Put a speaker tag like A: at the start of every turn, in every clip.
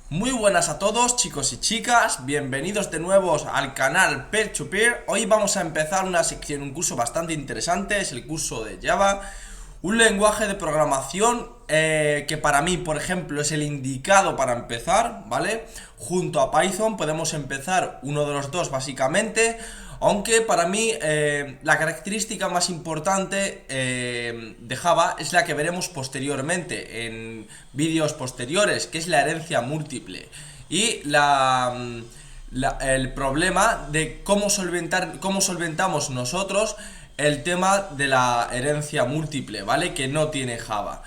A: Muy buenas a todos, chicos y chicas, bienvenidos de nuevo al canal Peer to Peer. Hoy vamos a empezar una sección, un curso bastante interesante, es el curso de Java, un lenguaje de programación que para mí, por ejemplo, es el indicado para empezar, ¿vale? Junto a Python podemos empezar uno de los dos básicamente, aunque para mí la característica más importante de Java es la que veremos posteriormente en vídeos posteriores, que es la herencia múltiple y el problema de cómo solventamos nosotros el tema de la herencia múltiple, ¿vale? Que no tiene Java.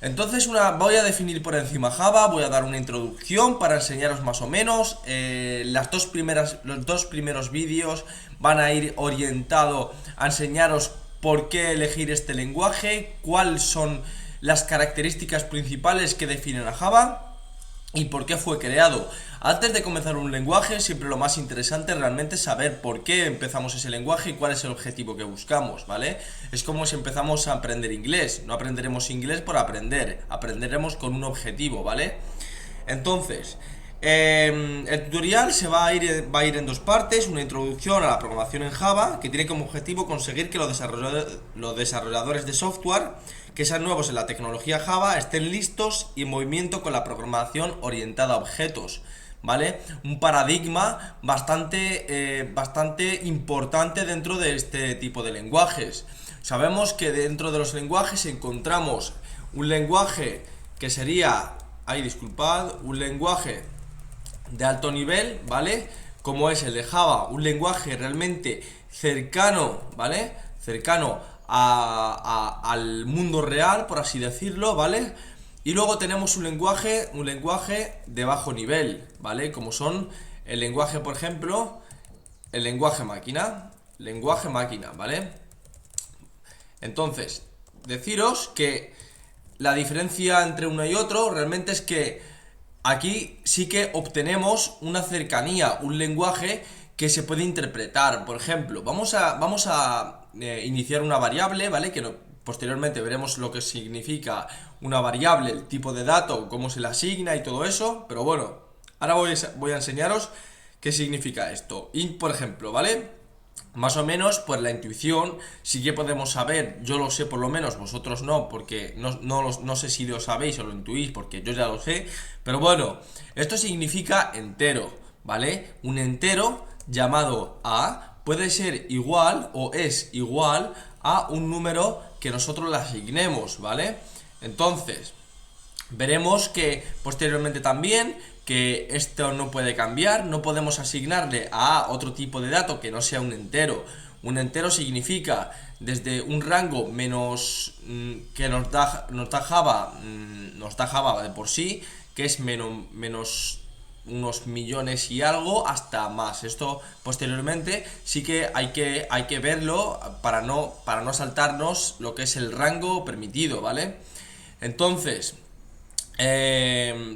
A: Entonces voy a definir por encima Java, voy a dar una introducción para enseñaros más o menos. Los dos primeros vídeos van a ir orientados a enseñaros por qué elegir este lenguaje, cuáles son las características principales que definen a Java y por qué fue creado. Antes de comenzar un lenguaje, siempre lo más interesante realmente es saber por qué empezamos ese lenguaje y cuál es el objetivo que buscamos, ¿vale? Es como si empezamos a aprender inglés. No aprenderemos inglés por aprender, aprenderemos con un objetivo, ¿vale? Entonces, el tutorial va a ir en dos partes: una introducción a la programación en Java, que tiene como objetivo conseguir que los desarrolladores de software que sean nuevos en la tecnología Java estén listos y en movimiento con la programación orientada a objetos, ¿vale? Un paradigma bastante importante dentro de este tipo de lenguajes. Sabemos que dentro de los lenguajes encontramos un lenguaje que sería, disculpad, un lenguaje de alto nivel, ¿vale? Como es el de Java, un lenguaje realmente cercano, ¿vale? Cercano al mundo real, por así decirlo, ¿vale? Y luego tenemos un lenguaje de bajo nivel, ¿vale? Como son el lenguaje, por ejemplo, el lenguaje máquina, ¿vale? Entonces, deciros que la diferencia entre uno y otro realmente es que aquí sí que obtenemos una cercanía, un lenguaje que se puede interpretar. Por ejemplo, vamos a iniciar una variable, ¿vale? Posteriormente veremos lo que significa una variable, el tipo de dato, cómo se le asigna y todo eso. Pero bueno, ahora voy a enseñaros qué significa esto. Y por ejemplo, ¿vale? Más o menos, pues la intuición sí que podemos saber. Yo lo sé por lo menos, vosotros no, porque no sé si lo sabéis o lo intuís, porque yo ya lo sé. Pero bueno, esto significa entero, ¿vale? Un entero llamado A puede ser igual o es igual a un número que nosotros le asignemos, ¿vale? Entonces, veremos que posteriormente también que esto no puede cambiar, no podemos asignarle a otro tipo de dato que no sea un entero. Un entero significa desde un rango menos que nos da Java de por sí, que es menos unos millones y algo hasta más. Esto posteriormente sí que hay que verlo para no saltarnos lo que es el rango permitido, ¿vale? Entonces,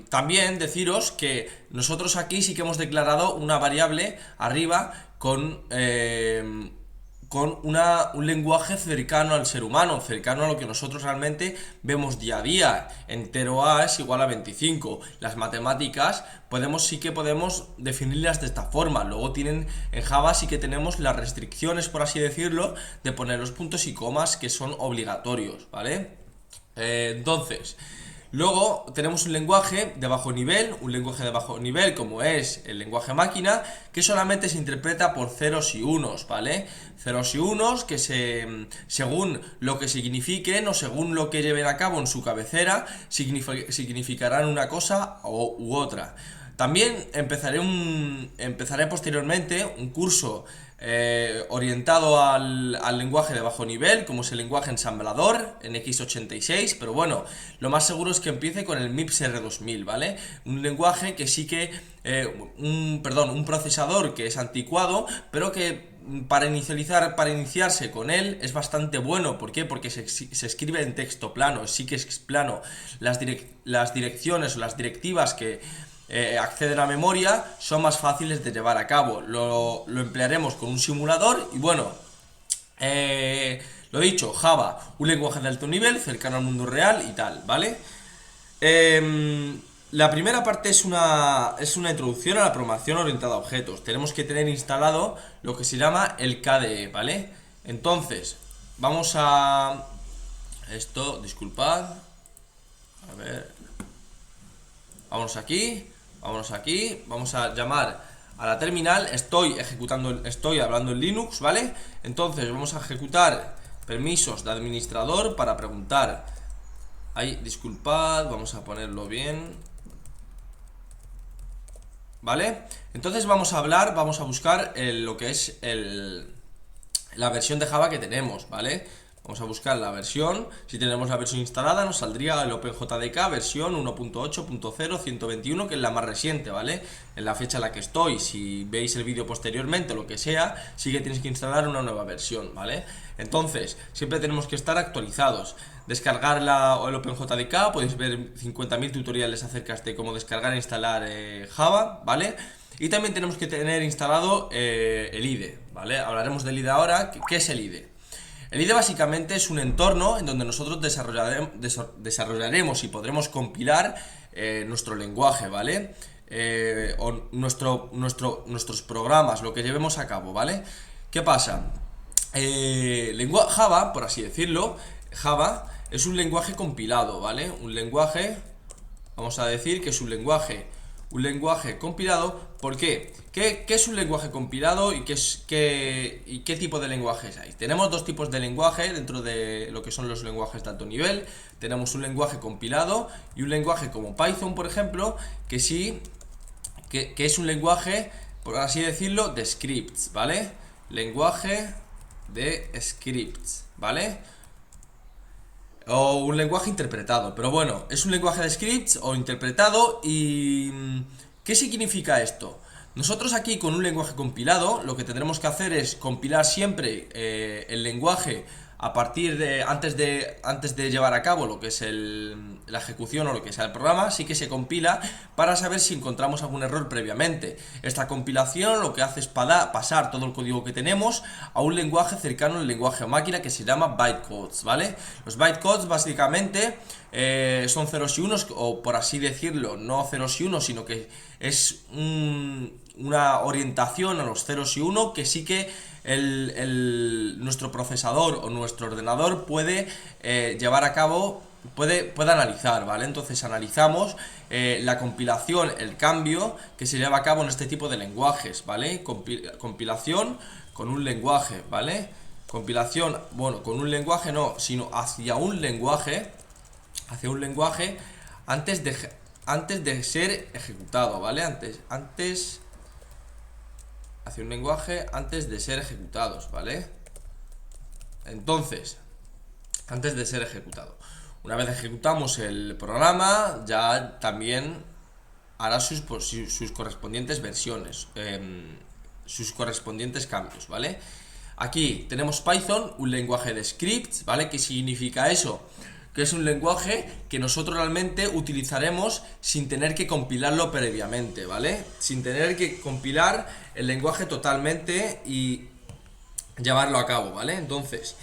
A: también deciros que nosotros aquí sí que hemos declarado una variable arriba con un lenguaje cercano al ser humano, cercano a lo que nosotros realmente vemos día a día. Entero A es igual a 25. Las matemáticas sí que podemos definirlas de esta forma. Luego en Java sí que tenemos las restricciones, por así decirlo, de poner los puntos y comas que son obligatorios, ¿vale? Entonces, luego tenemos un lenguaje de bajo nivel como es el lenguaje máquina, que solamente se interpreta por ceros y unos, ¿vale? Ceros y unos que según lo que signifiquen o según lo que lleven a cabo en su cabecera, significarán una cosa u otra. También empezaré posteriormente un curso orientado al lenguaje de bajo nivel, como es el lenguaje ensamblador en x86, pero bueno, lo más seguro es que empiece con el MIPS R2000, ¿vale? Un lenguaje que sí que, un procesador que es anticuado, pero que para iniciarse con él es bastante bueno. ¿Por qué? Porque se escribe en texto plano, sí que es plano. Las direcciones o las directivas que acceden a memoria son más fáciles de llevar a cabo. Lo emplearemos con un simulador y bueno, lo dicho, Java, un lenguaje de alto nivel, cercano al mundo real y tal, ¿vale? la primera parte es una introducción a la programación orientada a objetos. Tenemos que tener instalado lo que se llama el KDE, ¿vale? Entonces, vamos a... Esto, disculpad. A ver. Vámonos aquí, vamos a llamar a la terminal. Estoy hablando en Linux, ¿vale? Entonces vamos a ejecutar permisos de administrador para preguntar. Ahí, disculpad, vamos a ponerlo bien. ¿Vale? Entonces vamos a buscar lo que es la versión de Java que tenemos, ¿vale? Vamos a buscar la versión. Si tenemos la versión instalada, nos saldría el OpenJDK versión 1.8.0.121, que es la más reciente, ¿vale? En la fecha en la que estoy. Si veis el vídeo posteriormente o lo que sea, sí que tienes que instalar una nueva versión, ¿vale? Entonces, siempre tenemos que estar actualizados. Descargar el OpenJDK, podéis ver 50.000 tutoriales acerca de cómo descargar e instalar Java, ¿vale? Y también tenemos que tener instalado el IDE, ¿vale? Hablaremos del IDE ahora. ¿Qué es el IDE? El IDE básicamente es un entorno en donde nosotros desarrollaremos y podremos compilar nuestro lenguaje, ¿vale? O nuestros programas, lo que llevemos a cabo, ¿vale? ¿Qué pasa? Java, por así decirlo, Java es un lenguaje compilado, ¿vale? Vamos a decir que es un lenguaje compilado. ¿Por qué? ¿Qué es un lenguaje compilado y qué tipo de lenguajes hay? Tenemos dos tipos de lenguaje dentro de lo que son los lenguajes de alto nivel. Tenemos un lenguaje compilado y un lenguaje como Python, por ejemplo, que es un lenguaje, por así decirlo, de scripts, ¿vale? Lenguaje de scripts, ¿vale? O un lenguaje interpretado, pero bueno, es un lenguaje de scripts o interpretado. ¿Y qué significa esto? Nosotros aquí con un lenguaje compilado lo que tendremos que hacer es compilar siempre el lenguaje antes de llevar a cabo lo que es la ejecución o lo que sea el programa. Sí que se compila para saber si encontramos algún error previamente. Esta compilación lo que hace es pasar todo el código que tenemos a un lenguaje cercano al lenguaje máquina que se llama bytecodes, ¿vale? Los bytecodes básicamente son ceros y unos, o por así decirlo, no ceros y unos, sino que es una orientación a los ceros y uno que sí que nuestro procesador o nuestro ordenador puede llevar a cabo, puede analizar, ¿vale? Entonces analizamos la compilación, el cambio que se lleva a cabo en este tipo de lenguajes, ¿vale? Compilación con un lenguaje, ¿vale? Compilación, bueno, con un lenguaje no, sino hacia un lenguaje antes de ser ejecutado, ¿vale? Hacia un lenguaje antes de ser ejecutados, ¿vale? Entonces, antes de ser ejecutado. Una vez ejecutamos el programa, ya también hará sus correspondientes versiones, sus correspondientes cambios, ¿vale? Aquí tenemos Python, un lenguaje de scripts, ¿vale? ¿Qué significa eso? Que es un lenguaje que nosotros realmente utilizaremos sin tener que compilarlo previamente, ¿vale? Sin tener que compilar el lenguaje totalmente y llevarlo a cabo, ¿vale? Entonces,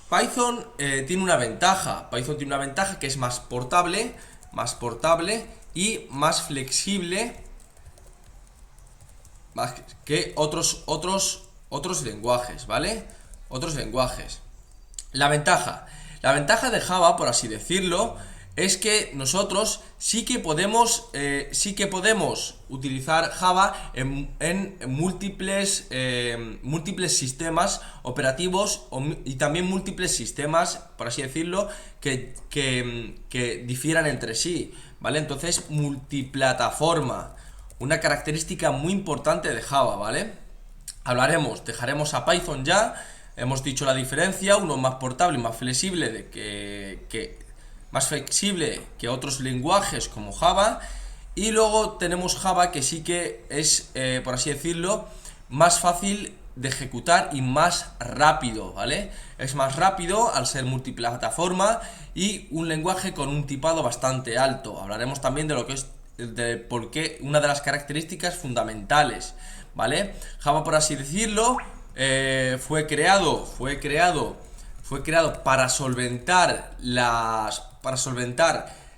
A: Python tiene una ventaja. Python tiene una ventaja que es más portable y más flexible que otros lenguajes, ¿vale? Otros lenguajes. La ventaja de Java, por así decirlo, es que nosotros sí que podemos utilizar Java en múltiples sistemas operativos y también múltiples sistemas, por así decirlo, que difieran entre sí, ¿vale? Entonces, multiplataforma, una característica muy importante de Java, ¿vale? Dejaremos a Python ya. Hemos dicho la diferencia, uno más portable y más flexible más flexible que otros lenguajes como Java. Y luego tenemos Java, que sí que es, por así decirlo, más fácil de ejecutar y más rápido, ¿vale? Es más rápido al ser multiplataforma y un lenguaje con un tipado bastante alto. Hablaremos también de lo que es por qué, una de las características fundamentales, ¿vale? Java, por así decirlo, fue creado para solventar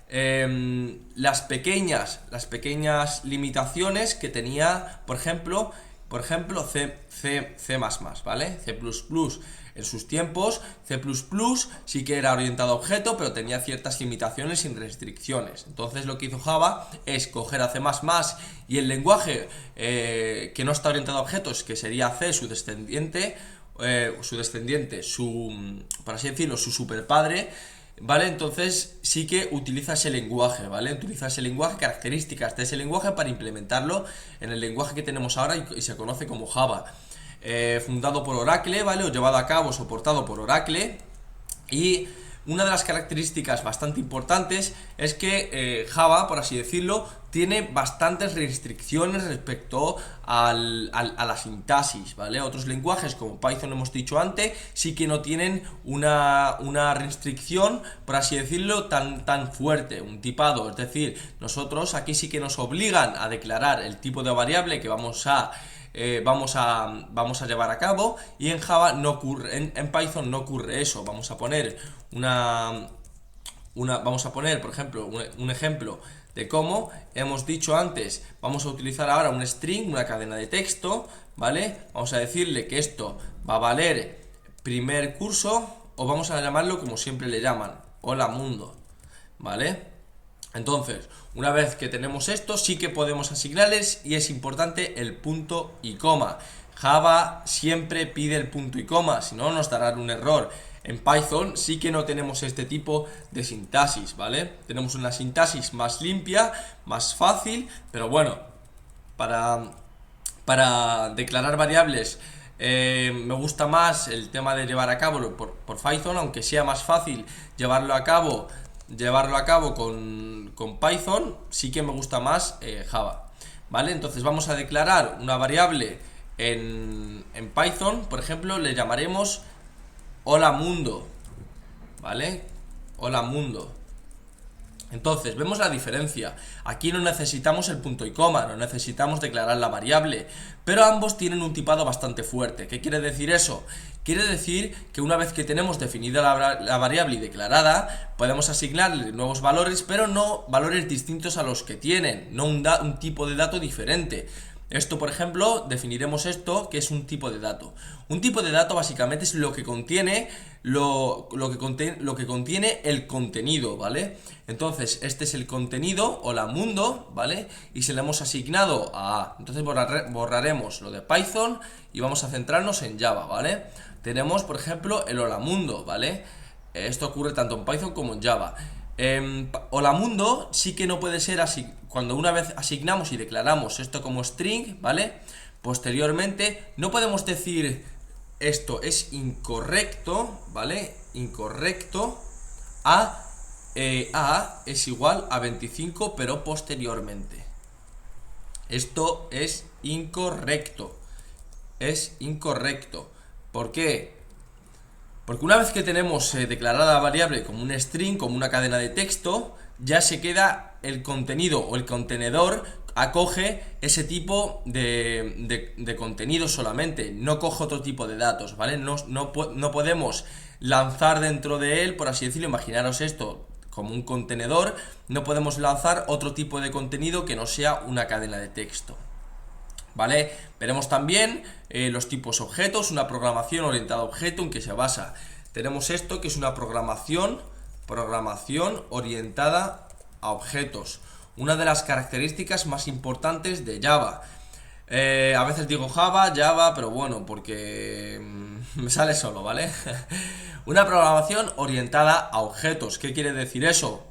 A: las pequeñas limitaciones que tenía, por ejemplo, C++, ¿vale? C++ en sus tiempos, C++ sí que era orientado a objeto, pero tenía ciertas limitaciones y restricciones. Entonces lo que hizo Java es coger a C++ y el lenguaje que no está orientado a objetos, que sería C, su descendiente, por así decirlo, su superpadre, ¿vale? Entonces sí que utiliza ese lenguaje, ¿vale? Utiliza ese lenguaje, características de ese lenguaje para implementarlo en el lenguaje que tenemos ahora y se conoce como Java. Fundado por Oracle, ¿vale? O llevado a cabo, soportado por Oracle. Y una de las características bastante importantes es que Java, por así decirlo, tiene bastantes restricciones respecto a la sintaxis, ¿vale? Otros lenguajes como Python, hemos dicho antes, sí que no tienen una restricción, por así decirlo, tan fuerte, un tipado. Es decir, nosotros aquí sí que nos obligan a declarar el tipo de variable que vamos a llevar a cabo, y en Java no ocurre, en Python no ocurre eso. Vamos a poner por ejemplo, un ejemplo de cómo hemos dicho antes. Vamos a utilizar ahora un string, una cadena de texto, ¿vale? Vamos a decirle que esto va a valer primer curso, o vamos a llamarlo como siempre le llaman, hola mundo, ¿vale? Entonces, una vez que tenemos esto, sí que podemos asignarles, y es importante el punto y coma. Java siempre pide el punto y coma, si no nos dará un error. En Python sí que no tenemos este tipo de sintaxis, ¿vale? Tenemos una sintaxis más limpia, más fácil, pero bueno, para declarar variables me gusta más el tema de llevar a cabo por Python, aunque sea más fácil llevarlo a cabo con Python, sí que me gusta más Java, ¿vale? Entonces vamos a declarar una variable en Python, por ejemplo, le llamaremos hola mundo, ¿vale? Hola mundo. Entonces, vemos la diferencia. Aquí no necesitamos el punto y coma, no necesitamos declarar la variable, pero ambos tienen un tipado bastante fuerte. ¿Qué quiere decir eso? Quiere decir que una vez que tenemos definida la variable y declarada, podemos asignarle nuevos valores, pero no valores distintos a los que tienen, no un tipo de dato diferente. Esto, por ejemplo, definiremos esto, que es un tipo de dato. Un tipo de dato básicamente es lo que contiene lo que contiene el contenido, ¿vale? Entonces, este es el contenido, hola mundo, ¿vale? Y se le hemos asignado a A. Entonces borraremos lo de Python y vamos a centrarnos en Java, ¿vale? Tenemos, por ejemplo, el hola mundo, ¿vale? Esto ocurre tanto en Python como en Java. Hola mundo sí que no puede ser así. Cuando una vez asignamos y declaramos esto como string, ¿vale? Posteriormente no podemos decir esto es incorrecto, ¿vale? Incorrecto a es igual a 25, pero posteriormente. Esto es incorrecto. Es incorrecto. ¿Por qué? Porque una vez que tenemos declarada la variable como un string, como una cadena de texto, ya se queda el contenido, o el contenedor acoge ese tipo de contenido solamente, no coge otro tipo de datos, ¿vale? No podemos lanzar dentro de él, por así decirlo, imaginaros esto como un contenedor, no podemos lanzar otro tipo de contenido que no sea una cadena de texto, ¿vale? Veremos también los tipos objetos, una programación orientada a objeto en que se basa. Tenemos esto que es una programación orientada a objetos, una de las características más importantes de Java. A veces digo Java, pero bueno, porque me sale solo, ¿vale? Una programación orientada a objetos. ¿Qué quiere decir eso?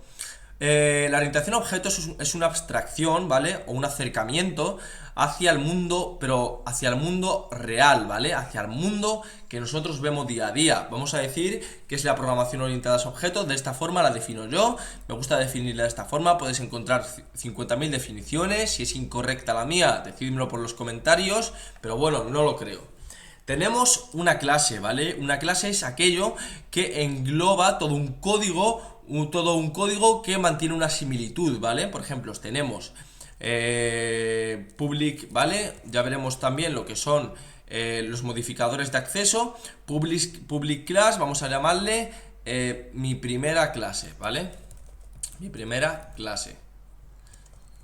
A: La orientación a objetos es una abstracción, ¿vale? O un acercamiento hacia el mundo, pero hacia el mundo real, ¿vale? Hacia el mundo que nosotros vemos día a día. Vamos a decir que es la programación orientada a objetos. De esta forma la defino yo. Me gusta definirla de esta forma. Podéis encontrar 50.000 definiciones. Si es incorrecta la mía, decídmelo por los comentarios. Pero bueno, no lo creo. Tenemos una clase, ¿vale? Una clase es aquello que engloba todo un código que mantiene una similitud, ¿vale? Por ejemplo, tenemos public, ¿vale? Ya veremos también lo que son los modificadores de acceso. Public class, vamos a llamarle mi primera clase, ¿vale? Mi primera clase.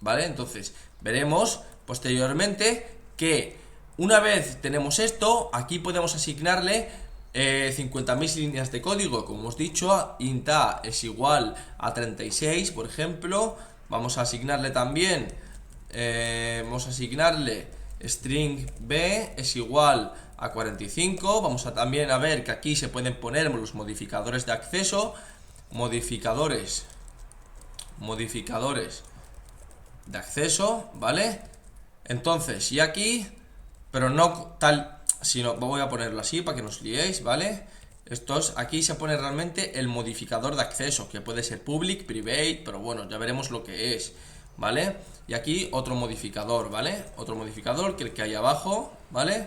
A: ¿Vale? Entonces, veremos posteriormente que una vez tenemos esto, aquí podemos asignarle 50.000 líneas de código. Como hemos dicho, int a es igual a 36, por ejemplo. Vamos a asignarle también, vamos a asignarle string b es igual a 45. Vamos a también a ver que aquí se pueden poner los modificadores de acceso, modificadores de acceso, ¿vale? Entonces, y aquí, pero no tal, sino voy a ponerlo así para que no os liéis, ¿vale? Aquí se pone realmente el modificador de acceso, que puede ser public, private, pero bueno, ya veremos lo que es, ¿vale? Y aquí otro modificador, ¿vale? Otro modificador que el que hay abajo, ¿vale?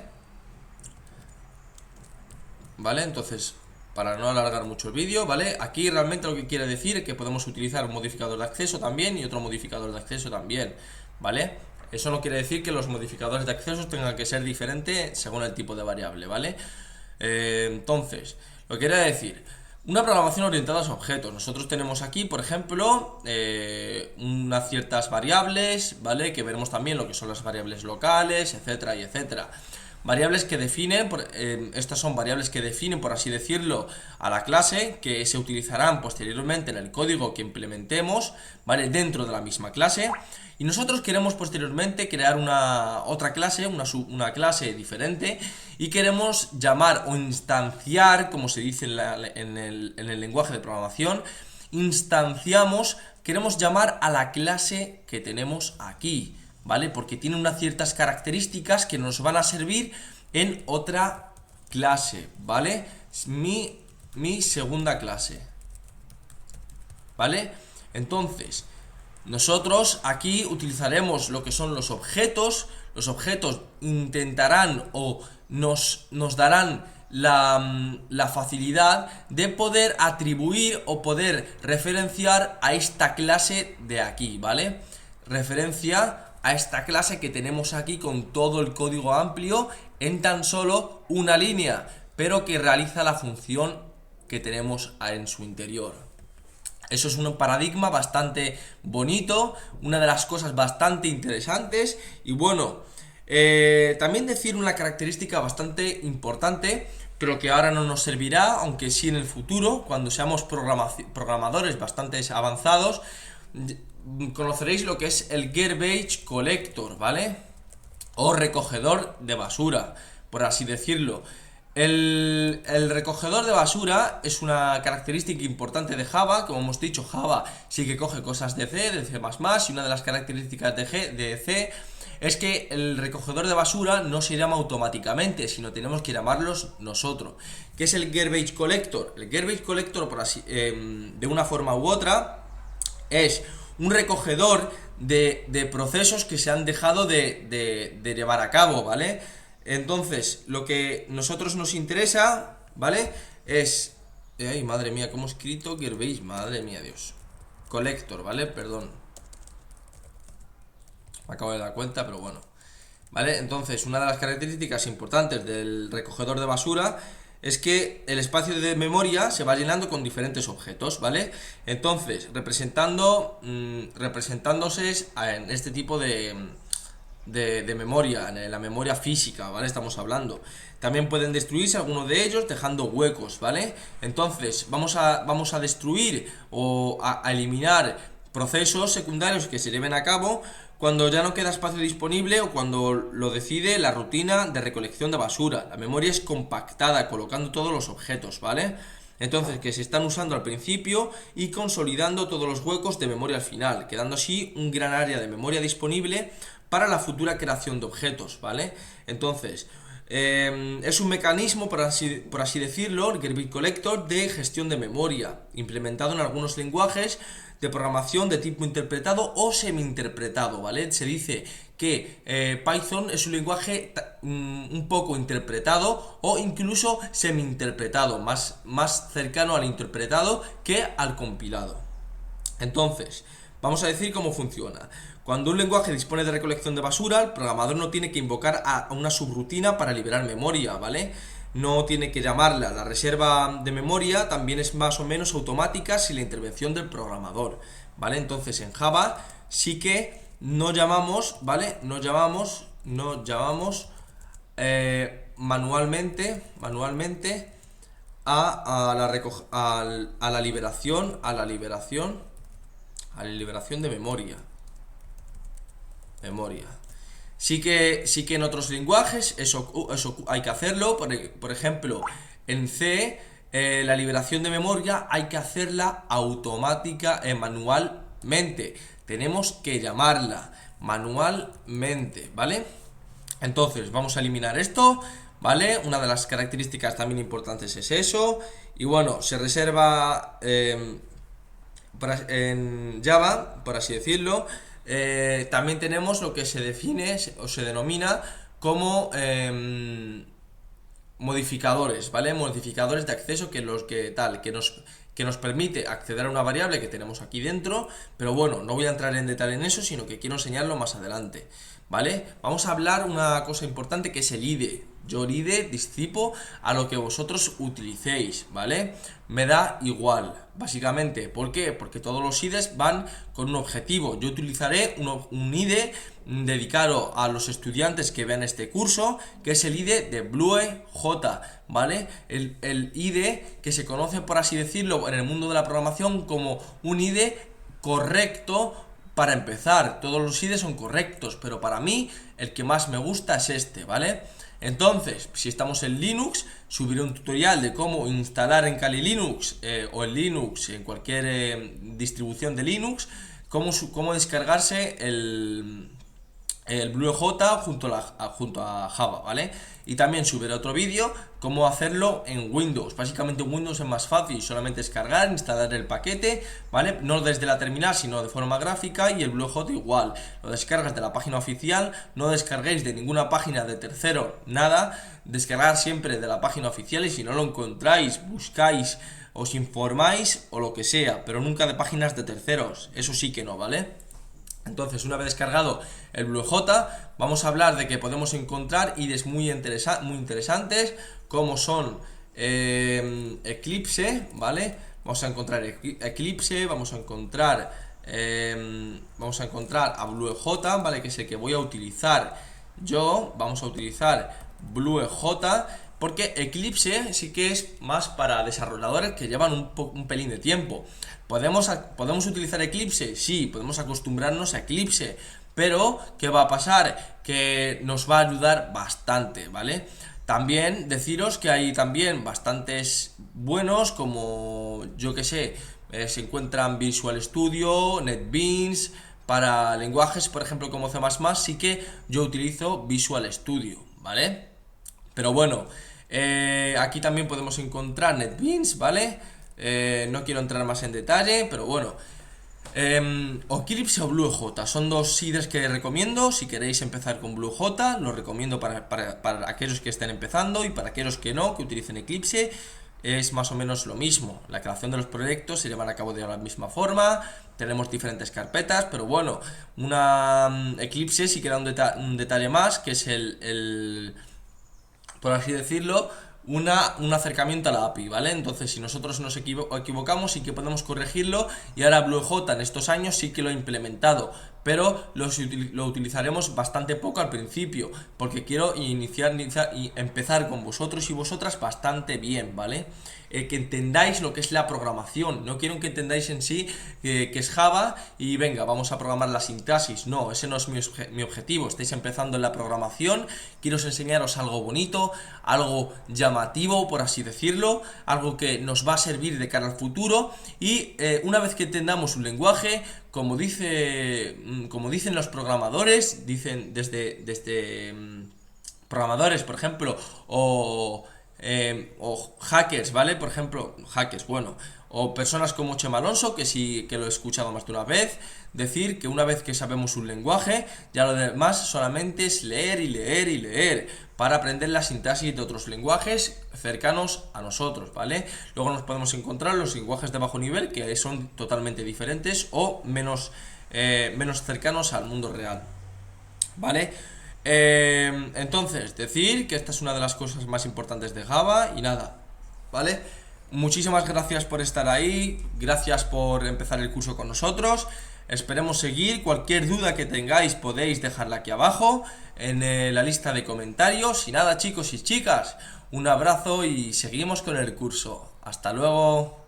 A: ¿Vale? Entonces, para no alargar mucho el vídeo, ¿vale? Aquí realmente lo que quiere decir es que podemos utilizar un modificador de acceso también y otro modificador de acceso también, ¿vale? Eso no quiere decir que los modificadores de acceso tengan que ser diferentes según el tipo de variable, ¿vale? Entonces, lo que quiere decir, una programación orientada a objetos. Nosotros tenemos aquí, por ejemplo, unas ciertas variables, ¿vale? Que veremos también lo que son las variables locales, etcétera y etcétera. Variables que definen, estas son variables que definen, por así decirlo, a la clase, que se utilizarán posteriormente en el código que implementemos, ¿vale? Dentro de la misma clase. Y nosotros queremos posteriormente crear otra clase, una clase diferente, y queremos llamar o instanciar, como se dice en el lenguaje de programación, queremos llamar a la clase que tenemos aquí, ¿vale? Porque tiene unas ciertas características que nos van a servir en otra clase, ¿vale? Mi segunda clase, ¿vale? Entonces, nosotros aquí utilizaremos lo que son los objetos. Los objetos intentarán o nos darán la facilidad de poder atribuir o poder referenciar a esta clase de aquí, ¿vale? Referencia a esta clase que tenemos aquí con todo el código amplio en tan solo una línea, pero que realiza la función que tenemos en su interior. Eso es un paradigma bastante bonito, una de las cosas bastante interesantes. Y bueno, también decir una característica bastante importante, pero que ahora no nos servirá, aunque sí en el futuro, cuando seamos programadores bastante avanzados, conoceréis lo que es el garbage collector, ¿vale? O recogedor de basura, por así decirlo. El recogedor de basura es una característica importante de Java. Como hemos dicho, Java sí que coge cosas de C, de C++, y una de las características de C es que el recogedor de basura no se llama automáticamente, sino tenemos que llamarlos nosotros. ¿Qué es el garbage collector? El garbage collector, por así, de una forma u otra, es un recogedor de procesos que se han dejado de llevar a cabo, ¿vale? Entonces, lo que nosotros nos interesa, ¿vale? Es... Ay, madre mía, ¿cómo he escrito garbage? Madre mía, Dios. Collector, ¿vale? Perdón. Me acabo de dar cuenta, pero bueno. ¿Vale? Entonces, una de las características importantes del recogedor de basura es que el espacio de memoria se va llenando con diferentes objetos, ¿vale? Entonces, representándose en este tipo de memoria, en la memoria física, ¿vale? Estamos hablando. También pueden destruirse algunos de ellos dejando huecos, ¿vale? Entonces, vamos a destruir o a eliminar procesos secundarios que se lleven a cabo cuando ya no queda espacio disponible o cuando lo decide la rutina de recolección de basura. La memoria es compactada, colocando todos los objetos, ¿vale? Entonces, que se están usando al principio y consolidando todos los huecos de memoria al final, quedando así un gran área de memoria disponible para la futura creación de objetos, ¿vale? Entonces, es un mecanismo, por así decirlo, el garbage collector, de gestión de memoria, implementado en algunos lenguajes de programación de tipo interpretado o semi-interpretado, ¿vale? Se dice que Python es un lenguaje un poco interpretado o incluso semi-interpretado, más cercano al interpretado que al compilado. Entonces, vamos a decir cómo funciona. Cuando un lenguaje dispone de recolección de basura, el programador no tiene que invocar a una subrutina para liberar memoria, ¿vale? No tiene que llamarla. La reserva de memoria también es más o menos automática sin la intervención del programador, ¿vale? Entonces en Java sí que no llamamos, ¿vale? No llamamos manualmente a la liberación de memoria. Sí que en otros lenguajes eso hay que hacerlo. Por ejemplo, en C, la liberación de memoria hay que hacerla automática, manualmente. Tenemos que llamarla manualmente, ¿vale? Entonces, vamos a eliminar esto, ¿vale? Una de las características también importantes es eso. Y bueno, se reserva en Java, por así decirlo. También tenemos lo que se define o se denomina como modificadores, ¿vale? Modificadores de acceso que nos permite acceder a una variable que tenemos aquí dentro, pero bueno, no voy a entrar en detalle en eso, sino que quiero enseñarlo más adelante, ¿vale? Vamos a hablar una cosa importante que es el IDE. Yo el IDE discipo a lo que vosotros utilicéis, ¿vale? Me da igual, básicamente. ¿Por qué? Porque todos los IDEs van con un objetivo. Yo utilizaré un IDE dedicado a los estudiantes que vean este curso, que es el IDE de BlueJ, ¿vale? El IDE que se conoce, por así decirlo, en el mundo de la programación como un IDE correcto. Para empezar, todos los IDEs son correctos, pero para mí el que más me gusta es este, ¿vale? Entonces, si estamos en Linux, subiré un tutorial de cómo instalar en Kali Linux o en Linux, en cualquier distribución de Linux, cómo descargarse el BlueJ junto a Java, ¿vale? Y también subiré otro vídeo cómo hacerlo en Windows. Básicamente en Windows es más fácil, solamente descargar, instalar el paquete, ¿vale? No desde la terminal, sino de forma gráfica, y el BlueJ igual. Lo descargas de la página oficial, no descarguéis de ninguna página de tercero, nada. Descargar siempre de la página oficial, y si no lo encontráis, buscáis, os informáis o lo que sea, pero nunca de páginas de terceros. Eso sí que no, ¿vale? Entonces, una vez descargado el BlueJ, vamos a hablar de que podemos encontrar IDEs muy interesantes, como son Eclipse, ¿vale? Vamos a encontrar Eclipse, vamos a encontrar a BlueJ, ¿vale? Que es el que voy a utilizar yo. Vamos a utilizar BlueJ, porque Eclipse sí que es más para desarrolladores que llevan un pelín de tiempo. ¿Podemos utilizar Eclipse? Sí, podemos acostumbrarnos a Eclipse, pero ¿qué va a pasar? Que nos va a ayudar bastante, ¿vale? También deciros que hay también bastantes buenos, como yo que sé, se encuentran Visual Studio, NetBeans. Para lenguajes, por ejemplo, como C++, sí que yo utilizo Visual Studio, ¿vale? Pero bueno, aquí también podemos encontrar NetBeans, ¿vale? No quiero entrar más en detalle, pero bueno. O Eclipse o BlueJ son dos IDEs que recomiendo. Si queréis empezar con BlueJ, lo recomiendo para aquellos que estén empezando, y para aquellos que no, que utilicen Eclipse. Es más o menos lo mismo. La creación de los proyectos se llevan a cabo de la misma forma. Tenemos diferentes carpetas, pero bueno, Eclipse sí que da un detalle más, que es por así decirlo, un acercamiento a la API, ¿vale? Entonces, si nosotros nos equivocamos, sí que podemos corregirlo, y ahora BlueJ en estos años sí que lo ha implementado, pero lo utilizaremos bastante poco al principio, porque quiero iniciar y empezar con vosotros y vosotras bastante bien, ¿vale? Que entendáis lo que es la programación. No quiero que entendáis en sí que es Java y venga, vamos a programar la sintaxis. No, ese no es mi objetivo. Estáis empezando en la programación, quiero enseñaros algo bonito, algo llamativo, por así decirlo, algo que nos va a servir de cara al futuro. Y una vez que entendamos un lenguaje, como dicen los programadores, dicen desde programadores, por ejemplo, o hackers, ¿vale? Por ejemplo, hackers, bueno, o personas como Chema Alonso, que sí que lo he escuchado más de una vez, decir que una vez que sabemos un lenguaje, ya lo demás solamente es leer y leer y leer, para aprender la sintaxis de otros lenguajes cercanos a nosotros, ¿vale? Luego nos podemos encontrar los lenguajes de bajo nivel, que son totalmente diferentes o menos cercanos al mundo real, ¿vale? Entonces, decir que esta es una de las cosas más importantes de Java y nada, ¿vale? Muchísimas gracias por estar ahí, gracias por empezar el curso con nosotros. Esperemos seguir. Cualquier duda que tengáis podéis dejarla aquí abajo en la lista de comentarios. Y nada, chicos y chicas, un abrazo y seguimos con el curso. Hasta luego.